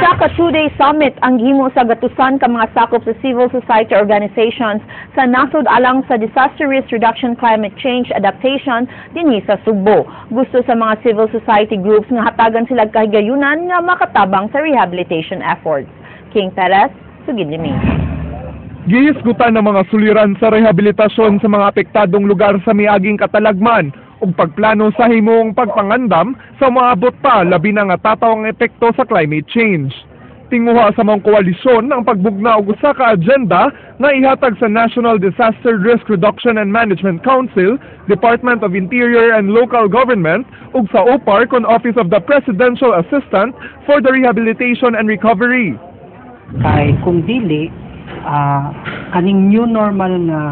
Usa ka two-day summit ang gihimo sa gatusan ka mga sakop sa civil society organizations sa nasod alang sa disaster risk reduction, climate change adaptation dinhi sa Sugbo. Gusto sa mga civil society groups nga hatagan sila kahigayunan nga makatabang sa rehabilitation efforts. King Perez, Sugid Limi. Gihisgutan ng mga suliran sa rehabilitasyon sa mga apektadong lugar sa miaging katalagman ug pagplano sa himong pagpangandam sa maabot pa labi na nga tataw ang epekto sa climate change. Tinguha sa mga koalisyon ang pagbugna og usa ka agenda nga ihatag sa National Disaster Risk Reduction and Management Council, Department of Interior and Local Government ug sa OPAR kon Office of the Presidential Assistant for the Rehabilitation and Recovery. Kay kung dili kaning new normal nga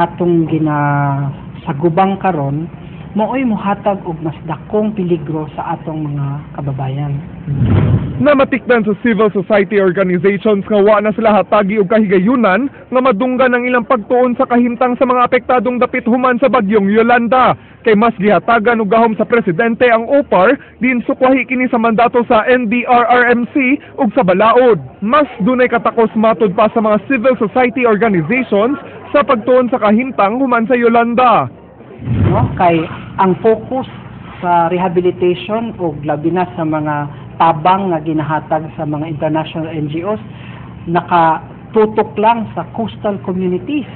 atong ginasagubang karon maoy mohatag og mas dakong peligro sa atong mga kababayan. Namatikdan sa civil society organizations nga wa na sila hatagi og kahigayunan nga madunggan ang ilang pagtuon sa kahimtang sa mga apektadong dapit human sa bagyong Yolanda. Kay mas gihatagan og gahom sa presidente ang OPAR din sukwahi kini sa mandato sa NDRRMC ug sa balaod. Mas dunay katakos matud pa sa mga civil society organizations sa pagtuon sa kahimtang human sa Yolanda. No, kay ang focus sa rehabilitation o labi na sa mga tabang nga ginahatag sa mga international NGOs nakatutok lang sa coastal communities.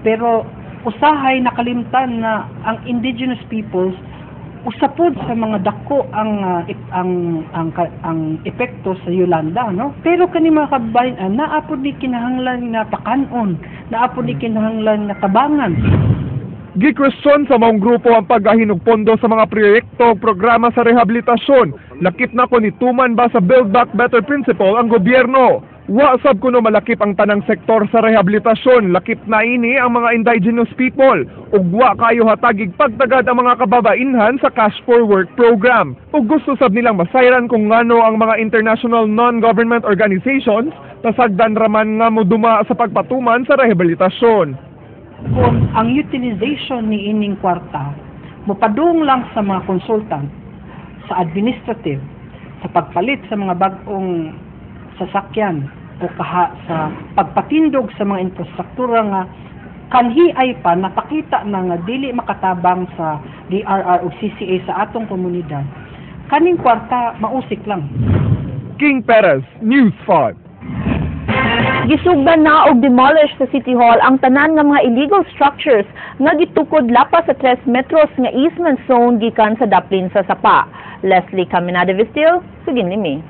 Pero usahay nakalimtan na ang indigenous peoples usapod sa mga dako ang epekto sa Yolanda, no? Pero kani mga kabayan naapod ni kinahanglan na pakanon, naapod ni kinahanglan na tabangan. Gikwestiyon sa maong grupo ang paggahin og pondo sa mga proyekto o programa sa rehabilitasyon. Lakip na ko ni tuman ba sa Build Back Better principle ang gobyerno. Wa sab kuno malakip ang tanang sektor sa rehabilitasyon. Lakip na ini ang mga indigenous people. Ug wa kayo hatagig pagtagad ang mga kababainhan sa Cash for Work program. Ug gusto sab nilang masayran kung ngano ang mga international non-government organizations tasagdan raman nga moduma sa pagpatuman sa rehabilitasyon. Kung ang utilization ni ining kwarta mopadung lang sa mga consultant, sa administrative, sa pagpalit sa mga bagong sasakyan o sa pagpatindog sa mga infrastruktura nga kanhi ay pa napakita na nga dili makatabang sa DRR o CCA sa atong komunidad, kaning kwarta mausik lang. King Perez, News 5. Gisugdan na og demolish sa City Hall ang tanan nga mga illegal structures nga gitukod lapas sa 3 metros nga easement zone gikan sa Daplin sa Sapa. Leslie Caminada Vistil, Sugid Limi.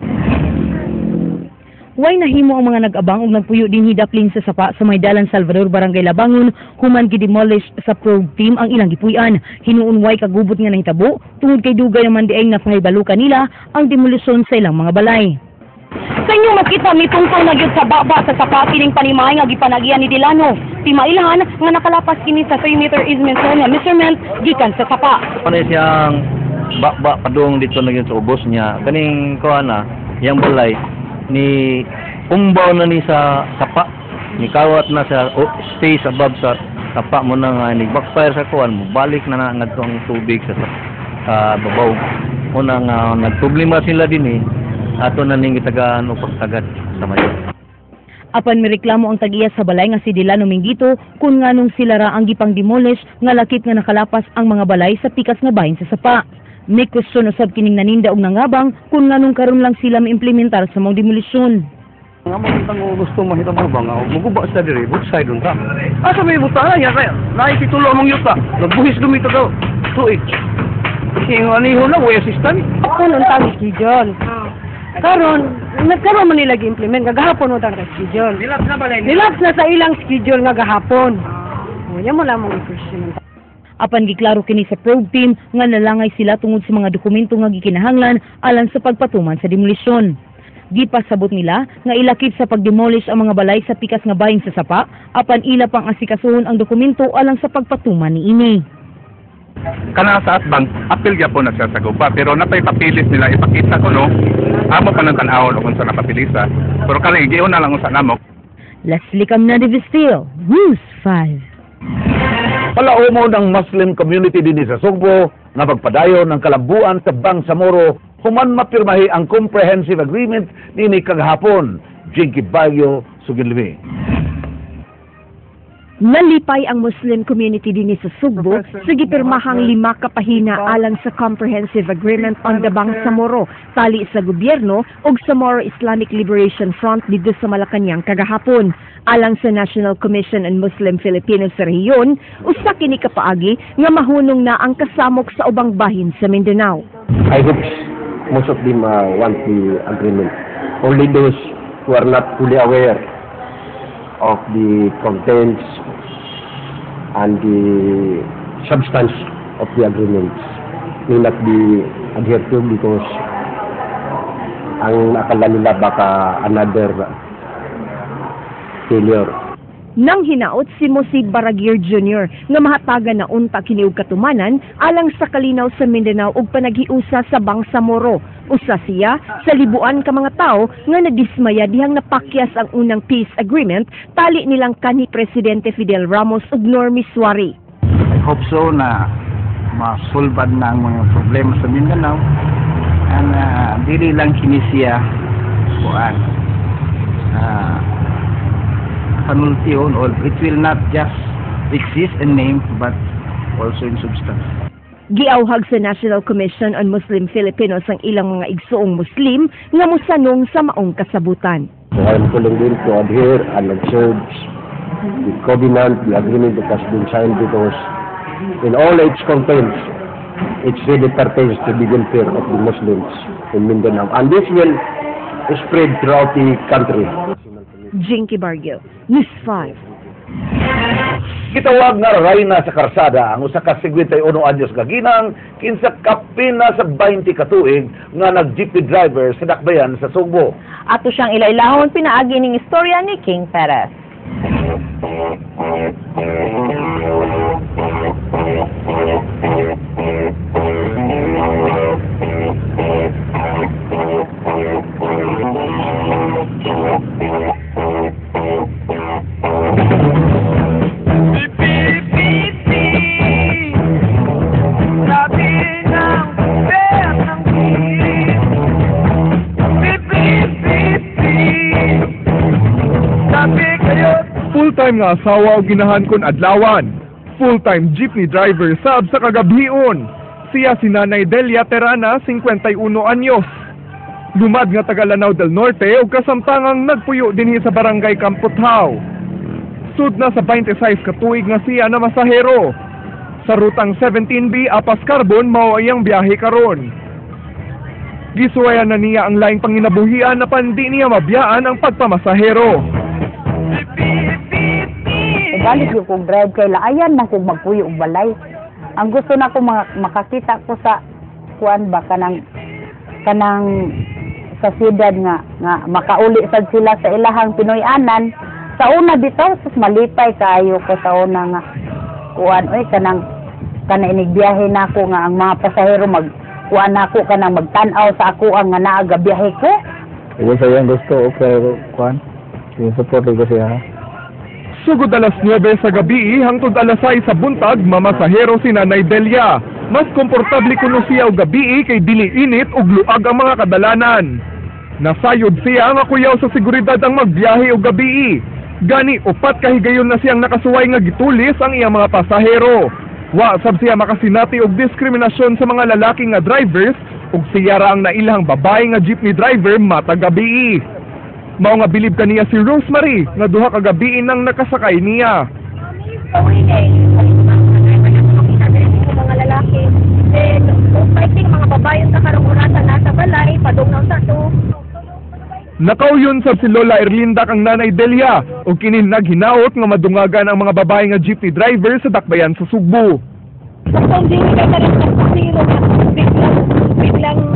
Way nahimo ang mga nag-abang ug nagpuyo dinhi Daplin sa Sapa sa may dalan Salvador, Barangay Labangon, human gidemolish sa probe team ang ilang gipuy-an. Hinuon way kagubot nga nahitabo tungod kay dugay naman diay nga pahibalukan nila ang demolisyon sa ilang mga balay. Sa inyo makita may tungtong na gyud sa baba sa Sapa pining panimay nga gipanagian ni Delano. Timailhan nga nakalapas kini sa 3-meter easement zone nga measurement gikan sa Sapa. Ano siyang baba padung dito na gyud sa ubos niya. Kaning kuana, yang balay ni umbaw na ni sa Sapa. Ni kawat na sa space above sa Sapa mo na nga ni backfire sa kuan mo. Balik na ngadtong tubig sa babaw. Una nga nagproblema sila dinhi. Ato na ning itagaan o pagtagad sa mayo. Apan mireklamo ang tag-iya sa balay nga si Delano Minggito kung nganong sila ra ang gipang demolish nga lakip nga nakalapas ang mga balay sa pikas nga bahin sa Sapa. May question usab kining naninda og nangabang kung nganong karon lang sila maimplementar sa mga demolisyon. Nga mo itang gusto mahita mo ba nga maguba sa diri both side unta. Asa may buta ya kaya naikitulo among yuta. Nagbuhis dumito daw. Tuig. Kasi ani ho na way assistant. Ako nun tawag schedule. Karon nagkaroon man nila gi-implement nga gahapon mo tang schedule. Nilapse na sa ilang schedule nga gahapon. Unya mo lang mong question. Apan giklaro kini sa probe team nga nalangay sila tungod sa mga dokumento nga gikinahanglan alang sa pagpatuman sa demolisyon. Gipasabot nila nga ilakip sa pagdemolish ang mga balay sa pikas nga bahin sa Sapa apan ila pang asikasuhon ang dokumento alang sa pagpatuman niini. Kana sa atbang apil gyapon na siya sa guba pero napay papilis nila ipakita ko no amo pa nang tan-awon kung sa napapilisa pero kani giyon na lang usa namo. Leslie Caminada Vistil, News 5. Palao mo ng Muslim community din sa Sugbo na magpadayon ng kalambuan sa Bangsamoro human mapirmahi ang comprehensive agreement nini kagahapon. Jinky Baguio, Suginlimi. Nalipay ang Muslim community din sa Sugbo sa gipirmahang 5 ka pahina alang sa Comprehensive Agreement on the Bangsamoro tali sa gobyerno ug sa Moro Islamic Liberation Front dito sa Malacañang kagahapon. Alang sa National Commission on Muslim Filipinos sa rehiyon, usa kini kapaagi nga mahunong na ang kasamok sa ubang bahin sa Mindanao. I hope most of them want the agreement. Only those who are not fully aware of the contents and the substance of the agreements may not be adhered to because ang akala nila baka another failure. Nang hinaot si Mosig Baraguer Jr. nga mahatagan na unta kini og katumanan alang sa kalinaw sa Mindanao ug panaghiusa sa Bangsamoro. Usa siya sa libuan ka mga tao nga nadismaya dihang napakyas ang unang peace agreement tali nilang kanhi Presidente Fidel Ramos ug Normie Suari. I hope so na masulbad na ang mga problema sa Mindanao and dili lang kini siya kuan panultiyon, or it will not just exist in name but also in substance. Giawhag sa National Commission on Muslim Filipinos ang ilang mga igsoong Muslim nga mosanong sa maong kasabutan. So I am calling them to adhere and observe the covenant, the agreement that has been signed because in all its contents, it really pertains to the welfare of the Muslims in Mindanao. And this will spread throughout the country. Jinky Baguio, News 5. Gitawag nga rayna sa karsada ang usa ka 51 anyos gaginang kinsa kapina sa 20 ka tuig nga nag-jeepney driver sa dakbayan sa Sugbo. Ato siyang ilailahon pinaagi ning istorya ni King Perez. Full-time nga asawa o ginahan kon adlawan. Full-time jeepney driver sab sa kagabhion. Siya si Nanay Delia Terana, 51 anyos. Lumad nga taga Lanao del Norte ug kasamtangang nagpuyo dinhi sa barangay Camputhaw. Sud na sa 26 ka tuig nga siya na masahero. Sa rutang 17B Apas Carbon mao iyang biyahe karon. Gisuwayan na niya ang laing panginabuhian na pandi niya mabiyaan ang pagpamasahero. Balik yung kong drive kay laayan na kung magpuyo og balay. Ang gusto na ko makakita ko sa kuan ba kanang sa siyudad nga makauli sad sila sa ilahang Pinoy-anan. Sa una bitaw sus malipay kayo ko sa una nga kuan kanang inigbiyahe nako nga ang mga pasahero kuan nako kanang magtan-aw sa ako ang nga naaga biyahe ko. Ito sa iyang gusto pero kuan yung support ko siya. Sugod alas 9 sa gabi hangtod alas 6 sa buntag mamasahero si Nanay Delia. Mas komportable kuno siya og gabi kay dili init ug luag ang mga kadalanan. Nasayod siya nga kuyaw sa seguridad ang magbiyahe og gabi. Gani upat kahigayon na siyang nakasuway nga gitulis ang iyang mga pasahero. Wa sab siya makasinati og diskriminasyon sa mga lalaki nga drivers ug siya ra ang nailhang babae nga jeepney driver matag gabi. Mao nga bilib kaniya si Rosemary nga duha ka gabi nang nakasakay niya. Mga lalaki, then fighting mga babae sa karong-orasa nasa balay, padungnaw sa to. Nakauyon sab si Lola Erlinda kang Nanay Delia ug kini naghinaot nga madungagan ang mga babae nga jeepney driver sa dakbayan sa Sugbo. Kung di ka rin nagpasiro na biglang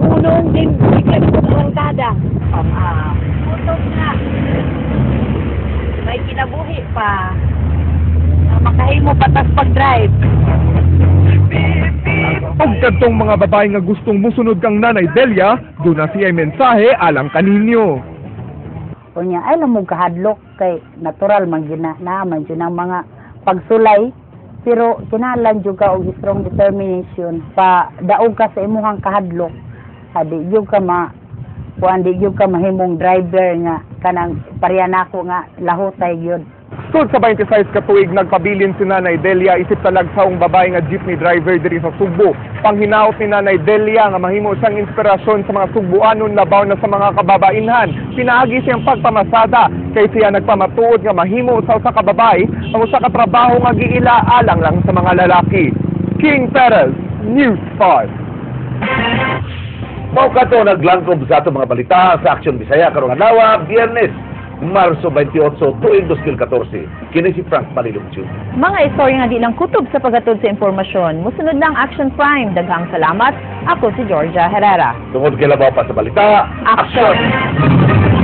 ulong din, biglang kumangkada. Utog na. May kinabuhi pa. Makahimo patas pag-drive. Ug kadtong mga babae nga gustong musunod kang Nanay Delia, doon na siya mensahe alang kaninyo. Kunya ay lamog kahadlok kay natural man naman yun ang mga pagsulay. Pero kinahanglan jud ka og strong determination pa daog ka sa imuhang kahadlok Hadi yung ka kuan di yung ka mahimong driver nga kanang pareha nako nga lahutay gyud. Sud sa 26 ka tuig nagpabilin si Nanay Delia isip talagsaong babae nga jeepney driver diri sa Sugbo. Panghinaot ni Nanay Delia nga mahimo siyang inspirasyon sa mga Sugbuanon labaw na sa mga kababainhan. Pinaagi siyang pagpamasada kay siya nagpamatuod nga mahimo sa usa ka babae ang usa ka trabaho nga giila alang lang sa mga lalaki. King Perez, News 5. Mao kato naglangkob sa ato mga balita sa Aksyon Bisaya karong adlaw, Biyernes, Marso 28, tuig 2014. Kini si Frank Malilumchud. Mga istorya nga di lang kutob sa paghatod sa impormasyon. Musunod lang Action Prime. Daghang salamat. Ako si Georgia Herrera. Tungod kay labaw pa sa balita, Aksyon!